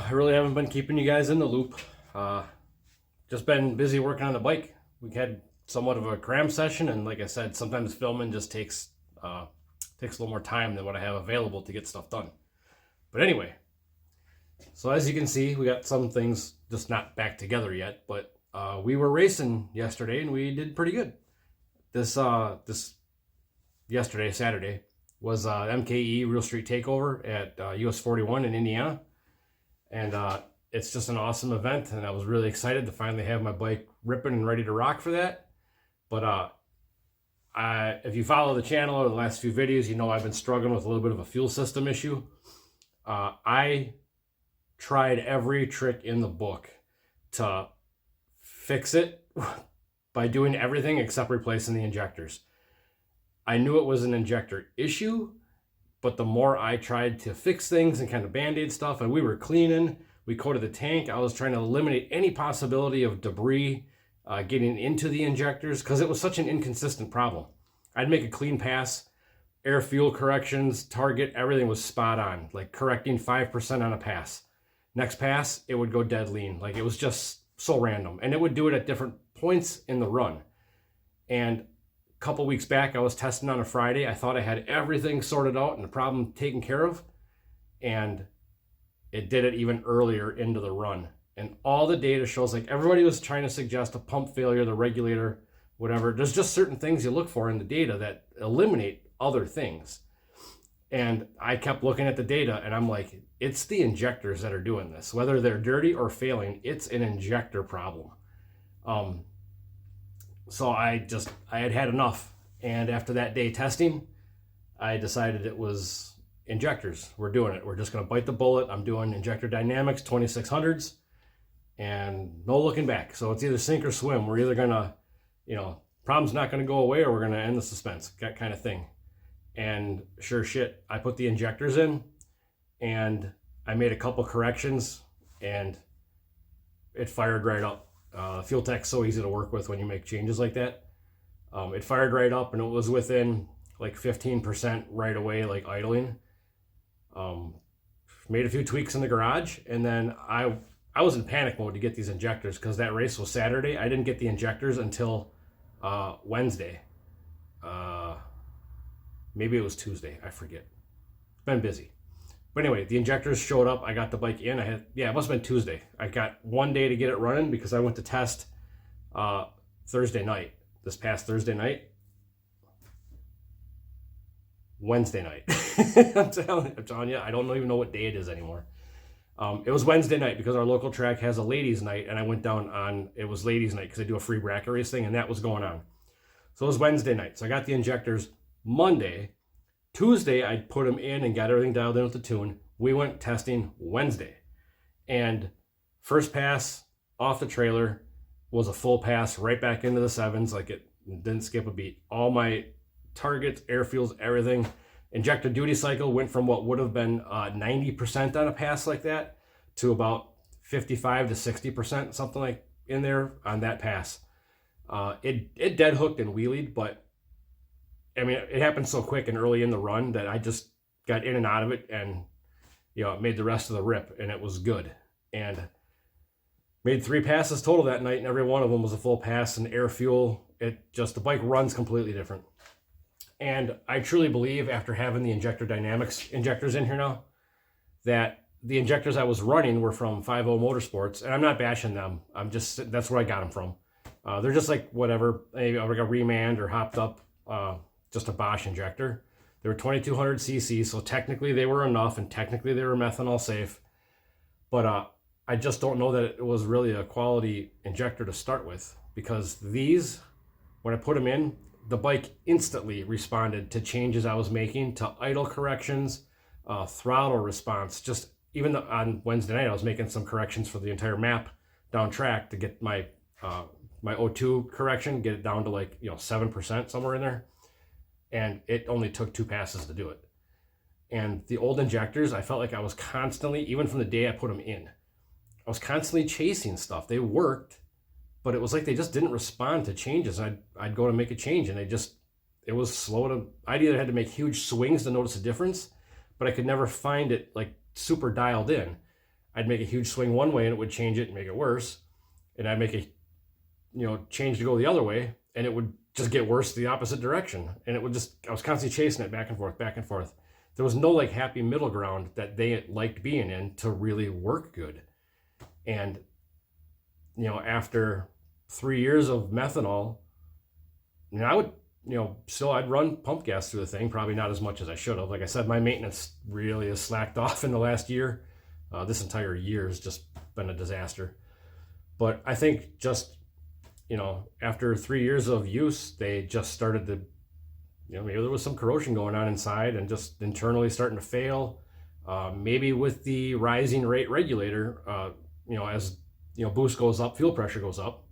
I really haven't been keeping you guys in the loop. Uh, just been busy working on the bike. We had somewhat of a cram session, and like I said, sometimes filming just takes a little more time than what I have available to get stuff done. But anyway, so as you can see, we got some things just not back together yet. But we were racing yesterday, and we did pretty good. This yesterday, Saturday, was MKE Real Street Takeover at US 41 in Indiana. And it's just an awesome event, and I was really excited to finally have my bike ripping and ready to rock for that. But if you follow the channel or the last few videos, you know I've been struggling with a little bit of a fuel system issue. I tried every trick in the book to fix it by doing everything except replacing the injectors. I knew it was an injector issue, but the more I tried to fix things and kind of band-aid stuff, and we were cleaning, we coated the tank, I was trying to eliminate any possibility of debris getting into the injectors because it was such an inconsistent problem. I'd make a clean pass, air fuel corrections, target, everything was spot on, like correcting 5% on a pass. Next pass, it would go dead lean. Like it was just so random. And it would do it at different points in the run. And couple weeks back, I was testing on a Friday. I thought I had everything sorted out and the problem taken care of, and it did it even earlier into the run. And all the data shows, like everybody was trying to suggest a pump failure, the regulator, whatever. There's just certain things you look for in the data that eliminate other things. And I kept looking at the data and I'm like, it's the injectors that are doing this. Whether they're dirty or failing, it's an injector problem. So I had enough. And after that day testing, I decided it was injectors. We're doing it. We're just going to bite the bullet. I'm doing injector dynamics 2600s and no looking back. So it's either sink or swim. We're either going to, problem's not going to go away or we're going to end the suspense, that kind of thing. And sure shit, I put the injectors in and I made a couple corrections and it fired right up. Fuel Tech's so easy to work with when you make changes like that. It fired right up and it was within like 15% right away, like idling. Made a few tweaks in the garage, and then I was in panic mode to get these injectors because that race was Saturday. I didn't get the injectors until Wednesday. Maybe it was Tuesday, I forget. Been busy. But anyway, the injectors showed up. I got the bike in. It must have been Tuesday. I got one day to get it running because I went to test Thursday night. This past Thursday night. Wednesday night. I'm telling you, I don't even know what day it is anymore. It was Wednesday night because our local track has a ladies' night, and I went down on, it was ladies' night because they do a free bracket race thing, and that was going on. So it was Wednesday night. So I got the injectors Monday. Tuesday, I put them in and got everything dialed in with the tune. We went testing Wednesday. And first pass off the trailer was a full pass right back into the sevens. Like it didn't skip a beat. All my targets, air fuels, everything. Injector duty cycle went from what would have been 90% on a pass like that to about 55 to 60%, something like in there on that pass. It dead hooked and wheelied, but I mean, it happened so quick and early in the run that I just got in and out of it and, it made the rest of the rip and it was good. And made 3 passes total that night and every one of them was a full pass and air fuel. The bike runs completely different. And I truly believe after having the injector dynamics injectors in here now, that the injectors I was running were from 50 Motorsports, and I'm not bashing them. That's where I got them from. They're just like whatever, maybe like a Remand or hopped up, just a Bosch injector. They were 2200 cc, so technically they were enough, and technically they were methanol safe. But I just don't know that it was really a quality injector to start with, because these, when I put them in, the bike instantly responded to changes I was making, to idle corrections, throttle response. Just even on Wednesday night, I was making some corrections for the entire map down track to get my O2 correction, get it down to like 7% somewhere in there. And it only took 2 passes to do it. And the old injectors, I felt like I was constantly, even from the day I put them in, I was constantly chasing stuff. They worked, but it was like they just didn't respond to changes. I'd go to make a change and it was slow to, I'd either had to make huge swings to notice a difference, but I could never find it like super dialed in. I'd make a huge swing one way and it would change it and make it worse. And I'd make a, change to go the other way and it would just get worse the opposite direction. And it would just, I was constantly chasing it back and forth, back and forth. There was no like happy middle ground that they liked being in to really work good. And, after 3 years of methanol, I would, still I'd run pump gas through the thing, probably not as much as I should have. Like I said, my maintenance really has slacked off in the last year. This entire year has just been a disaster. But I think just, after 3 years of use, they just started to, maybe there was some corrosion going on inside and just internally starting to fail. Maybe with the rising rate regulator, as, boost goes up, fuel pressure goes up.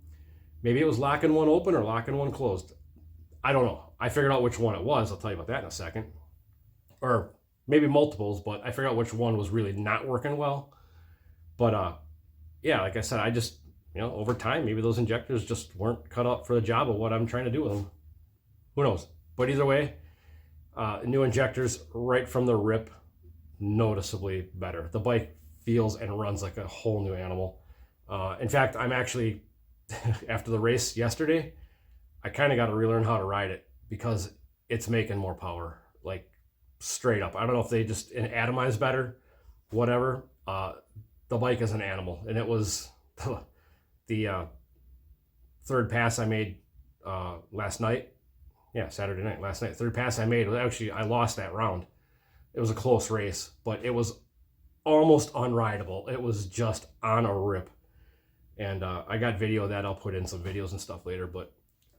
Maybe it was locking one open or locking one closed. I don't know. I figured out which one it was. I'll tell you about that in a second. Or maybe multiples, but I figured out which one was really not working well. But yeah, like I said, I just, over time, maybe those injectors just weren't cut out for the job of what I'm trying to do with them. Who knows? But either way, new injectors right from the rip, noticeably better. The bike feels and runs like a whole new animal. In fact, I'm actually, after the race yesterday, I kind of got to relearn how to ride it because it's making more power, like straight up. I don't know if they just atomize better, whatever. The bike is an animal, and it was the third pass I made last night. Yeah, Saturday night, last night. Third pass I made was actually, I lost that round. It was a close race, but it was almost unrideable. It was just on a rip. And I got video of that. I'll put in some videos and stuff later, but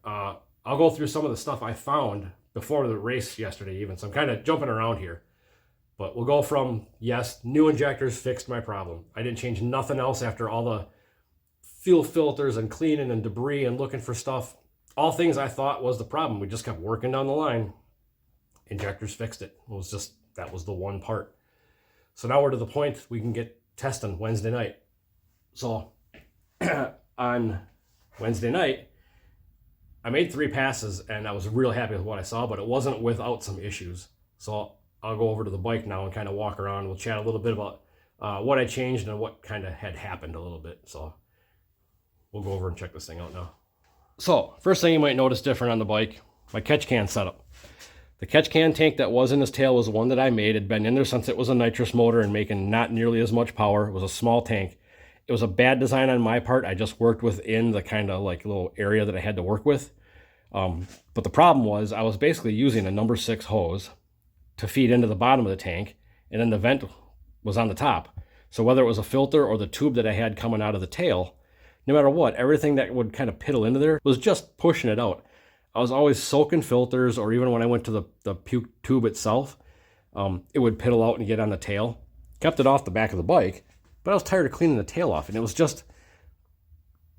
I'll go through some of the stuff I found before the race yesterday even. So I'm kind of jumping around here. But we'll go from, yes, new injectors fixed my problem. I didn't change nothing else after all the fuel filters and cleaning and debris and looking for stuff. All things I thought was the problem. We just kept working down the line. Injectors fixed it. It was just, that was the one part. So now we're to the point we can get testing Wednesday night. So on Wednesday night, I made 3 passes and I was real happy with what I saw, but it wasn't without some issues. So I'll go over to the bike now and kind of walk around. We'll chat a little bit about what I changed and what kind of had happened a little bit. So we'll go over and check this thing out now. So first thing you might notice different on the bike, my catch can setup. The catch can tank that was in this tail was the one that I made. It had been in there since it was a nitrous motor and making not nearly as much power. It was a small tank. It was a bad design on my part. I just worked within the kind of like little area that I had to work with. But the problem was I was basically using a number 6 hose to feed into the bottom of the tank, and then the vent was on the top. So whether it was a filter or the tube that I had coming out of the tail, no matter what, everything that would kind of piddle into there was just pushing it out. I was always soaking filters, or even when I went to the puke tube itself, it would piddle out and get on the tail. Kept it off the back of the bike, but I was tired of cleaning the tail off, and it was just,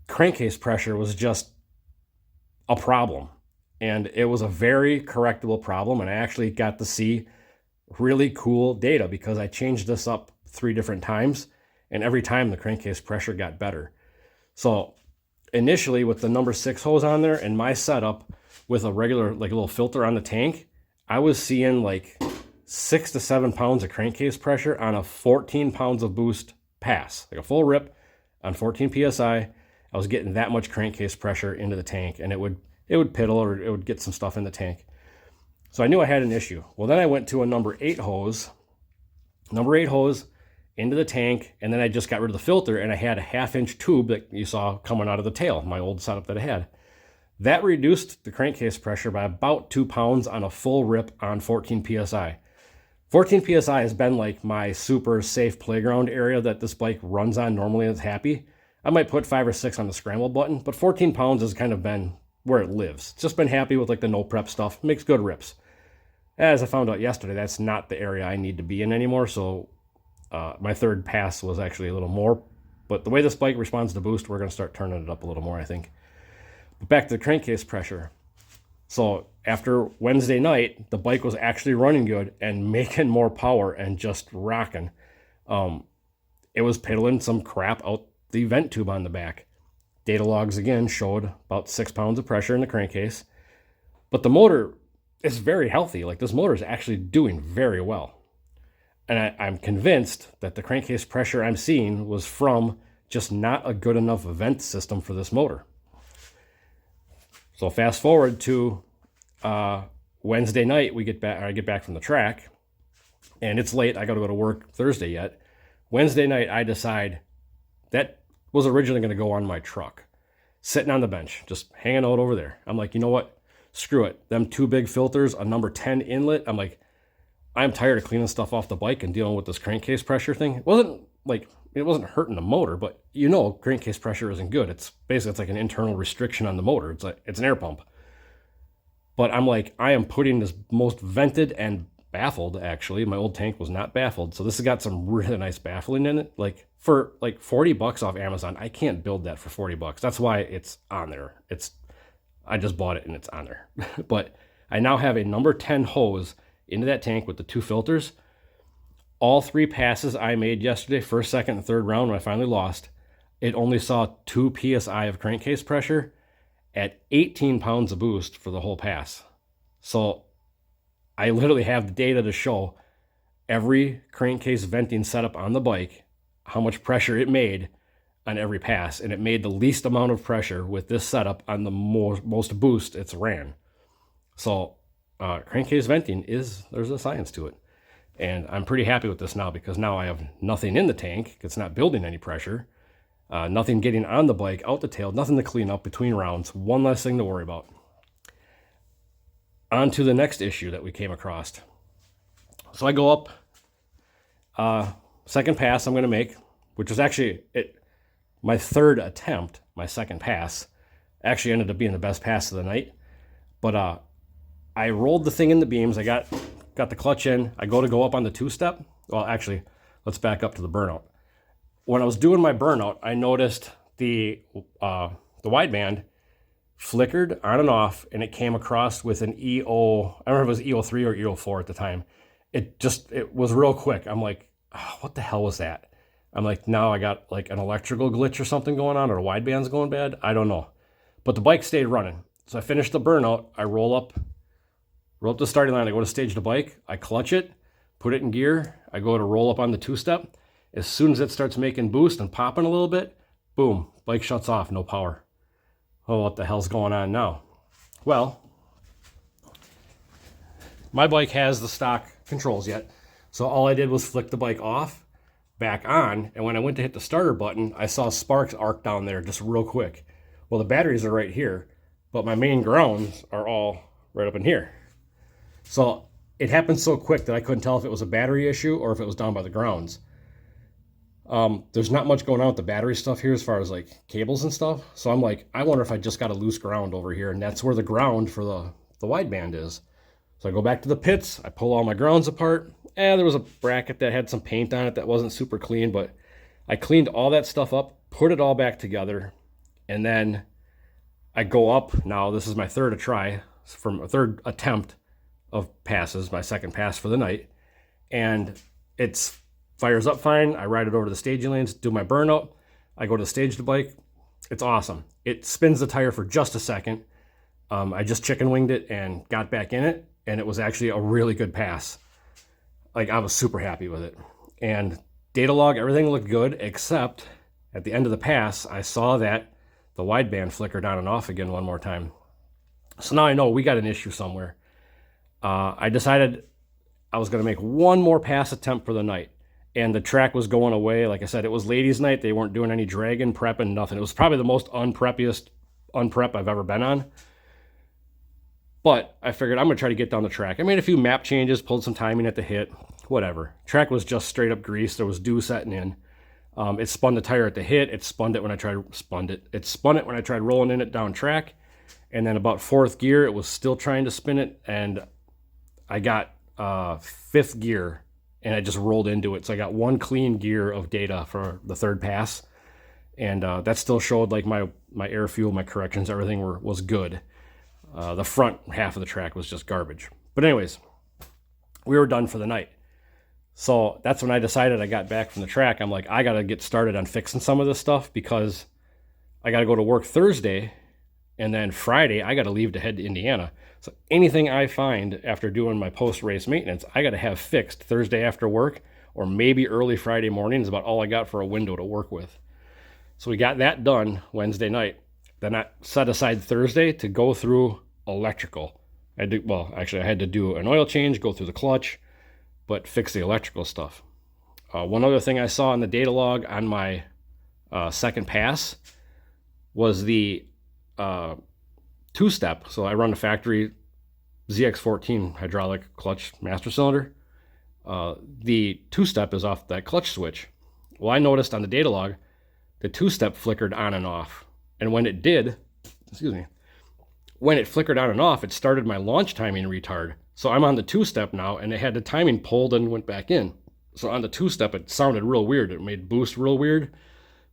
crankcase pressure was just a problem. And it was a very correctable problem, and I actually got to see really cool data because I changed this up 3 different times, and every time the crankcase pressure got better. So initially with the number 6 hose on there and my setup with a regular, like a little filter on the tank, I was seeing like 6 to 7 pounds of crankcase pressure on a 14 pounds of boost pass, like a full rip on 14 PSI. I was getting that much crankcase pressure into the tank, and it would piddle or it would get some stuff in the tank. So I knew I had an issue. Well, then I went to a number 8 hose into the tank, and then I just got rid of the filter, and I had a 1/2-inch tube that you saw coming out of the tail, my old setup that I had. That reduced the crankcase pressure by about 2 pounds on a full rip on 14 PSI. 14 PSI has been like my super safe playground area that this bike runs on normally and it's happy. I might put 5 or 6 on the scramble button, but 14 pounds has kind of been where it lives. It's just been happy with like the no prep stuff. Makes good rips. As I found out yesterday, that's not the area I need to be in anymore. So my 3rd pass was actually a little more. But the way this bike responds to boost, we're going to start turning it up a little more, I think. But back to the crankcase pressure. So after Wednesday night, the bike was actually running good and making more power and just rocking. It was piddling some crap out the vent tube on the back. Data logs again showed about 6 pounds of pressure in the crankcase. But the motor is very healthy. Like, this motor is actually doing very well. And I'm convinced that the crankcase pressure I'm seeing was from just not a good enough vent system for this motor. So fast forward to Wednesday night, I get back from the track, and it's late. I got to go to work Thursday yet. Wednesday night, I decide that was originally going to go on my truck, sitting on the bench, just hanging out over there. I'm like, you know what? Screw it. Them two big filters, a number 10 inlet. I'm like, I'm tired of cleaning stuff off the bike and dealing with this crankcase pressure thing. It wasn't hurting the motor, but crankcase pressure isn't good. It's like an internal restriction on the motor. It's an air pump. But I'm like, I am putting this most vented and baffled, actually. My old tank was not baffled. So this has got some really nice baffling in it. Like for like $40 off Amazon, I can't build that for $40. That's why it's on there. I just bought it and it's on there. But I now have a number 10 hose into that tank with the two filters. All 3 passes I made yesterday, first, second, and third round, when I finally lost, it only saw 2 psi of crankcase pressure at 18 pounds of boost for the whole pass. So I literally have the data to show every crankcase venting setup on the bike, how much pressure it made on every pass, and it made the least amount of pressure with this setup on the most boost it's ran. So crankcase venting there's a science to it. And I'm pretty happy with this now, because now I have nothing in the tank. It's not building any pressure. Nothing getting on the bike, out the tail, nothing to clean up between rounds. One less thing to worry about. On to the next issue that we came across. So I go up, second pass I'm going to make, which was actually my third attempt. My second pass actually ended up being the best pass of the night. But I rolled the thing in the beams. I got the clutch in. I go up on the 2-step. Well, actually, let's back up to the burnout. When I was doing my burnout, I noticed the wideband flickered on and off, and it came across with an EO. I don't know if it was EO3 or EO4 at the time. It was real quick. I'm like, oh, what the hell was that? I'm like, now I got like an electrical glitch or something going on, or the wideband's going bad. I don't know. But the bike stayed running. So I finished the burnout. I roll up the starting line. I go to stage the bike. I clutch it, put it in gear. I go to roll up on the 2-step. As soon as it starts making boost and popping a little bit, boom, bike shuts off, no power. Oh, what the hell's going on now? Well, my bike has the stock controls yet. So all I did was flick the bike off, back on, and when I went to hit the starter button, I saw sparks arc down there just real quick. Well, the batteries are right here, but my main grounds are all right up in here. So it happened so quick that I couldn't tell if it was a battery issue or if it was down by the grounds. There's not much going on with the battery stuff here as far as like cables and stuff. So I'm like, I wonder if I just got a loose ground over here, and that's where the ground for the wideband is. So I go back to the pits, I pull all my grounds apart. There was a bracket that had some paint on it that wasn't super clean, but I cleaned all that stuff up, put it all back together, and then I go up. Now this is my third attempt of passes, my second pass for the night, and it's fires up fine. I ride it over to the staging lanes, do my burnout. I go to stage the bike. It's awesome. It spins the tire for just a second. I just chicken winged it and got back in it, and it was actually a really good pass. Like, I was super happy with it. And data log, everything looked good, except at the end of the pass, I saw that the wideband flickered on and off again one more time. So now I know we got an issue somewhere. I decided I was going to make one more pass attempt for the night. And the track was going away. Like I said, it was ladies' night. They weren't doing any dragging, prepping, nothing. It was probably the most unprep I've ever been on. But I figured I'm going to try to get down the track. I made a few map changes, pulled some timing at the hit, whatever. Track was just straight up grease. There was dew setting in. It spun the tire at the hit. It spun it when I tried rolling in it down track. And then about 4th gear, it was still trying to spin it. And I got 5th gear. And I just rolled into it. So I got one clean gear of data for the third pass. And that still showed like my air fuel, my corrections, everything was good. The front half of the track was just garbage. But anyways, we were done for the night. So that's when I decided, I got back from the track. I'm like, I got to get started on fixing some of this stuff, because I got to go to work Thursday. And then Friday, I got to leave to head to Indiana. So anything I find after doing my post-race maintenance, I got to have fixed Thursday after work, or maybe early Friday morning is about all I got for a window to work with. So we got that done Wednesday night. Then I set aside Thursday to go through electrical. I had to do an oil change, go through the clutch, but fix the electrical stuff. One other thing I saw in the data log on my second pass was the two-step. So I run the factory ZX14 hydraulic clutch master cylinder. The two-step is off that clutch switch. Well, I noticed on the data log, the two-step flickered on and off. And when it did, when it flickered on and off, it started my launch timing retard. So I'm on the two-step now, and it had the timing pulled and went back in. So on the two-step, it sounded real weird. It made boost real weird.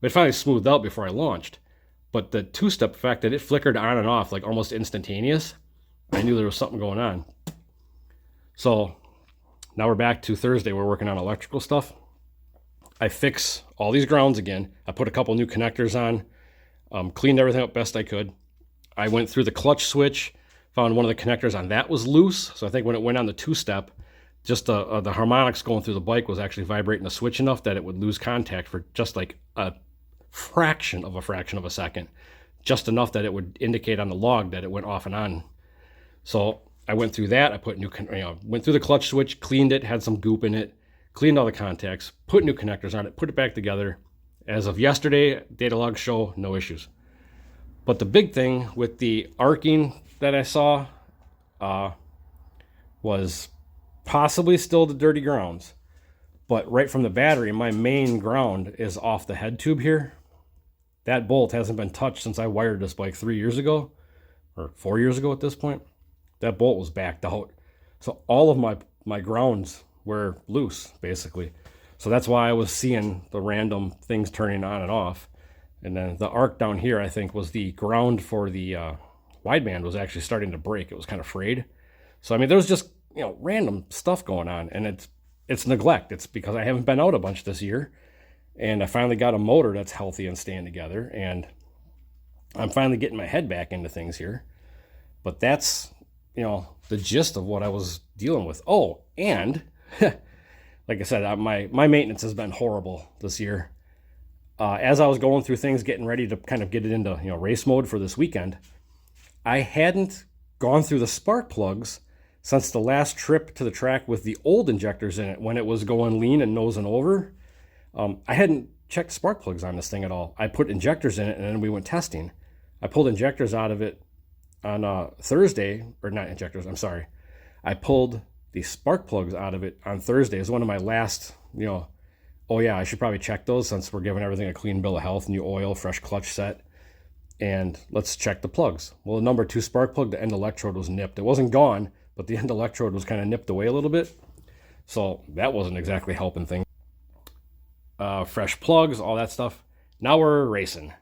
But it finally smoothed out before I launched. But the two-step fact that it flickered on and off like almost instantaneous, I knew there was something going on. So now we're back to Thursday. We're working on electrical stuff. I fix all these grounds again. I put a couple new connectors on, cleaned everything up best I could. I went through the clutch switch, found one of the connectors on that was loose. So I think when it went on the two-step, just the harmonics going through the bike was actually vibrating the switch enough that it would lose contact for just like a fraction of a second. Just enough that it would indicate on the log that it went off and on. So I went through that. I put went through the clutch switch, cleaned it, had some goop in it, cleaned all the contacts, put new connectors on it, put it back together. As of yesterday, data logs show no issues. But the big thing with the arcing that I saw was possibly still the dirty grounds. But right from the battery, my main ground is off the head tube here. That bolt hasn't been touched since I wired this bike 3 years ago, or 4 years ago at this point. That bolt was backed out. So all of my grounds were loose, basically. So that's why I was seeing the random things turning on and off. And then the arc down here, I think, was the ground for the wideband was actually starting to break. It was kind of frayed. So, I mean, there was just, random stuff going on. And it's neglect. It's because I haven't been out a bunch this year. And I finally got a motor that's healthy and staying together. And I'm finally getting my head back into things here. But that's, the gist of what I was dealing with. Oh, and like I said, my maintenance has been horrible this year. As I was going through things, getting ready to kind of get it into race mode for this weekend, I hadn't gone through the spark plugs since the last trip to the track with the old injectors in it when it was going lean and nosing over. I hadn't checked spark plugs on this thing at all. I put injectors in it and then we went testing. I pulled injectors out of it on Thursday, or not injectors, I'm sorry. I pulled the spark plugs out of it on Thursday. It was one of my last, oh yeah, I should probably check those since we're giving everything a clean bill of health, new oil, fresh clutch set. And let's check the plugs. Well, the number 2 spark plug, the end electrode was nipped. It wasn't gone, but the end electrode was kind of nipped away a little bit. So that wasn't exactly helping things. Fresh plugs, all that stuff. Now we're racing.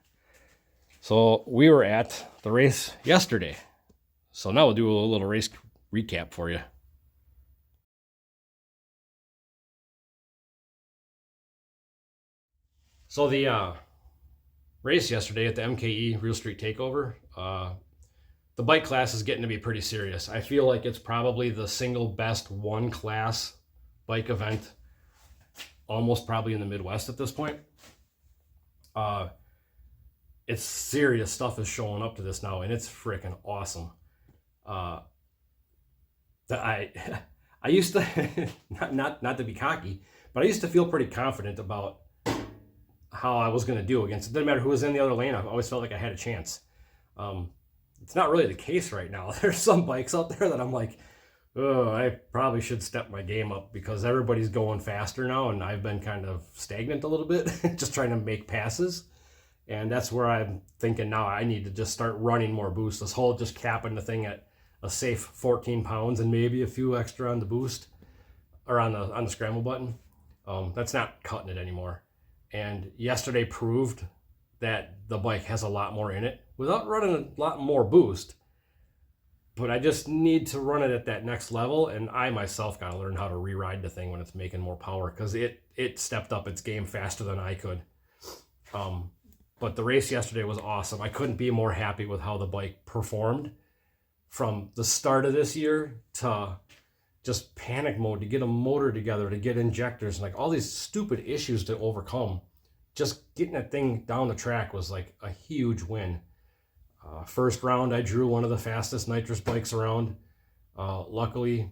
So we were at the race yesterday. So now we'll do a little race recap for you. So the race yesterday at the MKE Real Street Takeover, the bike class is getting to be pretty serious. I feel like it's probably the single best one class bike event, almost probably in the Midwest at this point. It's serious stuff is showing up to this now, and it's freaking awesome. I used to not to be cocky, but I used to feel pretty confident about how I was going to do against it. Didn't matter who was in the other lane. I always felt like I had a chance. It's not really the case right now. There's some bikes out there that I'm like, oh, I probably should step my game up because everybody's going faster now, and I've been kind of stagnant a little bit, just trying to make passes. And that's where I'm thinking now I need to just start running more boost. This whole just capping the thing at a safe 14 pounds and maybe a few extra on the boost or on the scramble button. That's not cutting it anymore. And yesterday proved that the bike has a lot more in it without running a lot more boost. But I just need to run it at that next level, and I myself got to learn how to re-ride the thing when it's making more power because it stepped up its game faster than I could. But the race yesterday was awesome. I couldn't be more happy with how the bike performed from the start of this year to just panic mode to get a motor together, to get injectors, and like all these stupid issues to overcome. Just getting that thing down the track was like a huge win. First round, I drew one of the fastest nitrous bikes around. Luckily,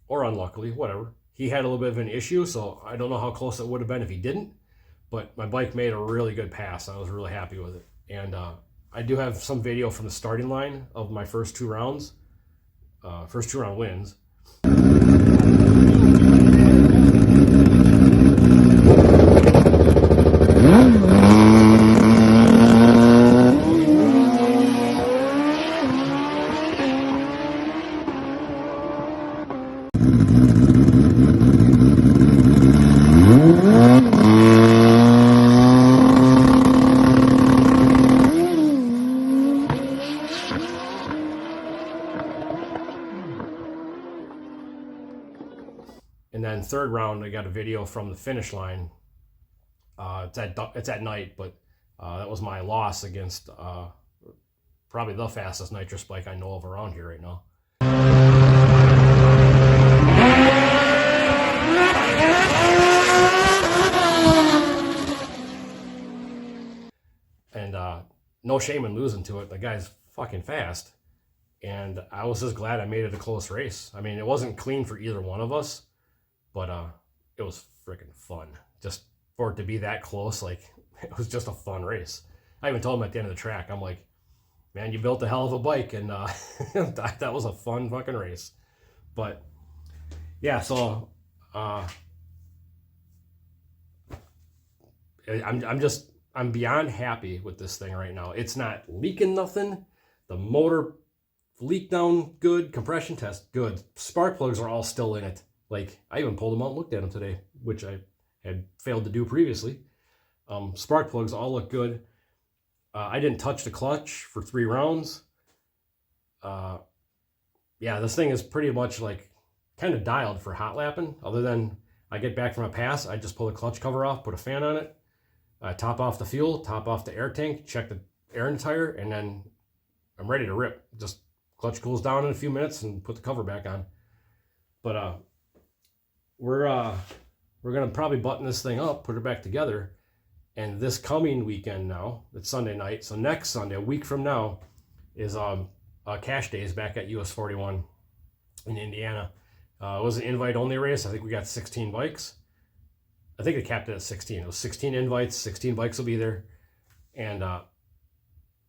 or unluckily, whatever, he had a little bit of an issue, so I don't know how close it would have been if he didn't. But my bike made a really good pass. I was really happy with it. And I do have some video from the starting line of my first 2 rounds, first 2 round wins. And then third round, I got a video from the finish line. It's at night, but that was my loss against probably the fastest nitrous bike I know of around here right now. And no shame in losing to it. The guy's fucking fast. And I was just glad I made it a close race. I mean, it wasn't clean for either one of us. But it was freaking fun. Just for it to be that close, like, it was just a fun race. I even told him at the end of the track, I'm like, man, you built a hell of a bike, and that was a fun fucking race. But yeah, so I'm beyond happy with this thing right now. It's not leaking nothing. The motor leaked down good. Compression test good. Spark plugs are all still in it. Like, I even pulled them out and looked at them today, which I had failed to do previously. Spark plugs all look good. I didn't touch the clutch for 3 rounds. Yeah, this thing is pretty much like kind of dialed for hot lapping. Other than I get back from a pass, I just pull the clutch cover off, put a fan on it, top off the fuel, top off the air tank, check the air in the tire, and then I'm ready to rip. Just clutch cools down in a few minutes and put the cover back on. But we're gonna probably button this thing up, put it back together, and this coming weekend now, it's Sunday night, so next Sunday, a week from now, is cash days back at US 41 in Indiana. It was an invite only race. I think we got 16 bikes. I think they capped it at 16. It was 16 invites, 16 bikes will be there, and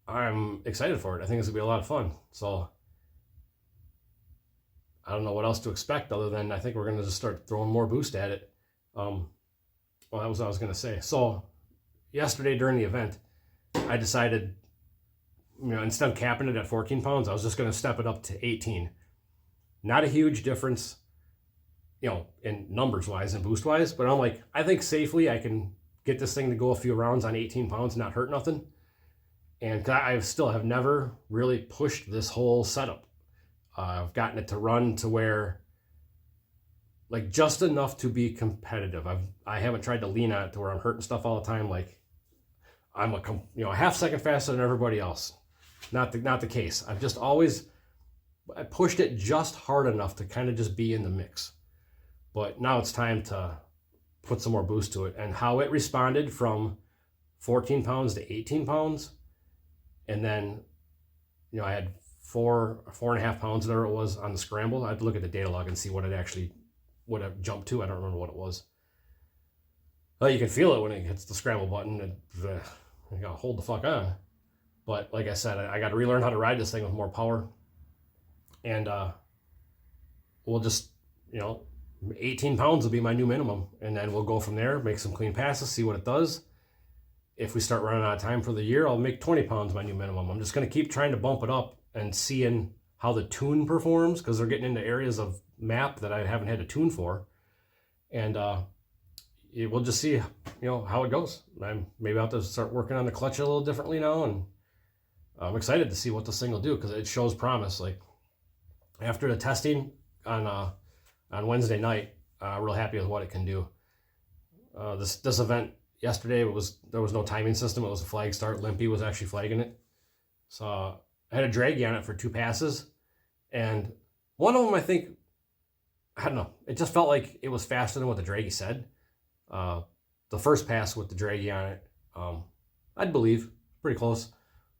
I'm excited for it. I think it's gonna be a lot of fun. So I don't know what else to expect other than I think we're going to just start throwing more boost at it. Well, that was what I was going to say. So yesterday during the event, I decided, instead of capping it at 14 pounds, I was just going to step it up to 18. Not a huge difference, in numbers wise and boost wise, but I'm like, I think safely I can get this thing to go a few rounds on 18 pounds and not hurt nothing. And I still have never really pushed this whole setup. I've gotten it to run to where, like, just enough to be competitive. I haven't tried to lean on it to where I'm hurting stuff all the time. Like, I'm a half second faster than everybody else. Not the case. I pushed it just hard enough to kind of just be in the mix. But now it's time to put some more boost to it. And how it responded from 14 pounds to 18 pounds, and then, I had 4.5 pounds, whatever it was, on the scramble. I had to look at the data log and see what it jumped to. I don't remember what it was. Well, you can feel it when it hits the scramble button. You gotta hold the fuck on. But like I said, I got to relearn how to ride this thing with more power. And we'll just, 18 pounds will be my new minimum. And then we'll go from there, make some clean passes, see what it does. If we start running out of time for the year, I'll make 20 pounds my new minimum. I'm just going to keep trying to bump it up and seeing how the tune performs, because they're getting into areas of map that I haven't had to tune for. And we'll just see, how it goes. Maybe I'll have to start working on the clutch a little differently now, and I'm excited to see what this thing will do, because it shows promise. Like, after the testing on Wednesday night, real happy with what it can do. This event yesterday, there was no timing system. It was a flag start. Limpy was actually flagging it. So I had a draggy on it for 2 passes, and one of them, I think I don't know. It just felt like it was faster than what the draggy said. The first pass with the draggy on it, I'd believe pretty close.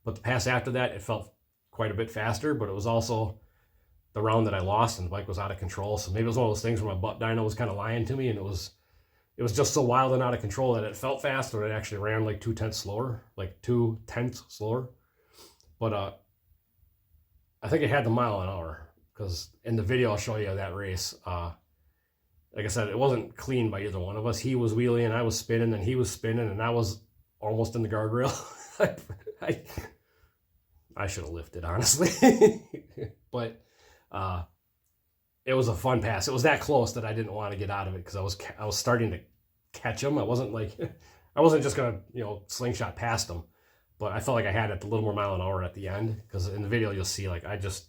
But the pass after that, it felt quite a bit faster. But it was also the round that I lost, and the bike was out of control. So maybe it was one of those things where my butt dyno was kind of lying to me, and it was just so wild and out of control that it felt fast, but it actually ran like 2/10 slower, like 2/10 slower. But I think it had the mile an hour, because in the video I'll show you that race. Like I said, it wasn't clean by either one of us. He was wheeling and I was spinning, and he was spinning and I was almost in the guardrail. I should have lifted, honestly. But it was a fun pass. It was that close that I didn't want to get out of it, because I was starting to catch him. I wasn't just gonna slingshot past him, but I felt like I had it a little more mile an hour at the end, because in the video you'll see like I got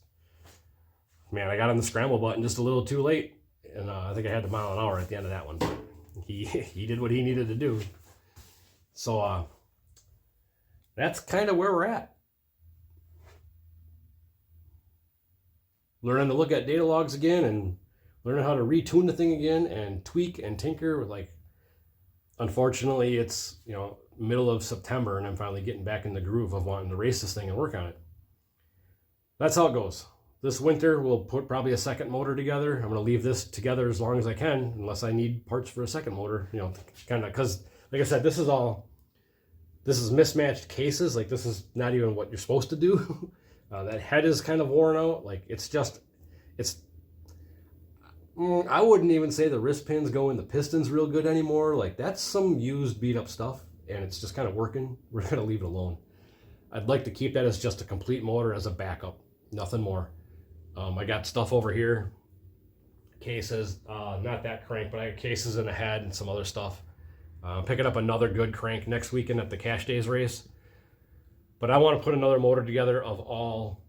on the scramble button just a little too late, and I think I had the mile an hour at the end of that one. But he did what he needed to do. So that's kind of where we're at. Learning to look at data logs again, and learning how to retune the thing again and tweak and tinker. Like, unfortunately, it's middle of September, and I'm finally getting back in the groove of wanting to race this thing and work on it. That's how it goes. This winter, we'll put probably a second motor together. I'm going to leave this together as long as I can, unless I need parts for a second motor. Kind of, because, like I said, this is mismatched cases. Like, this is not even what you're supposed to do. That head is kind of worn out. Like, I wouldn't even say the wrist pins go in the pistons real good anymore. Like, that's some used, beat up stuff, and it's just kind of working. We're going to leave it alone. I'd like to keep that as just a complete motor, as a backup, nothing more. I got stuff over here, cases, not that crank, but I got cases in the head and some other stuff. I'm picking up another good crank next weekend at the Cash Days race. But I want to put another motor together of all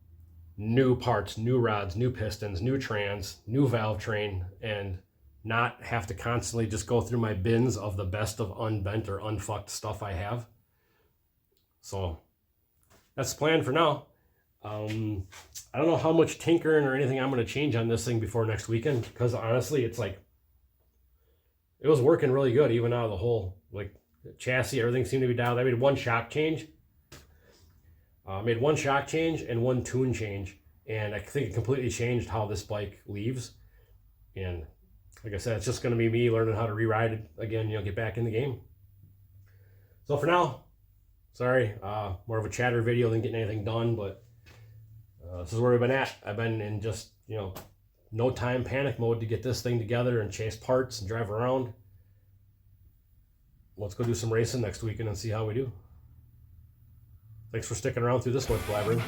new parts, new rods, new pistons, new trans, new valve train, and not have to constantly just go through my bins of the best of unbent or unfucked stuff I have. So that's the plan for now. I don't know how much tinkering or anything I'm going to change on this thing before next weekend, because honestly, it's like, it was working really good even out of the hole. Like, the chassis, everything seemed to be dialed. I made one shock change. Made one shock change and one tune change, and I think it completely changed how this bike leaves. And like I said, it's just going to be me learning how to re-ride it again, get back in the game. So for now, sorry, more of a chatter video than getting anything done, but this is where we've been at. I've been in just, no time panic mode to get this thing together and chase parts and drive around. Let's go do some racing next weekend and see how we do. Thanks for sticking around through this much blabbering.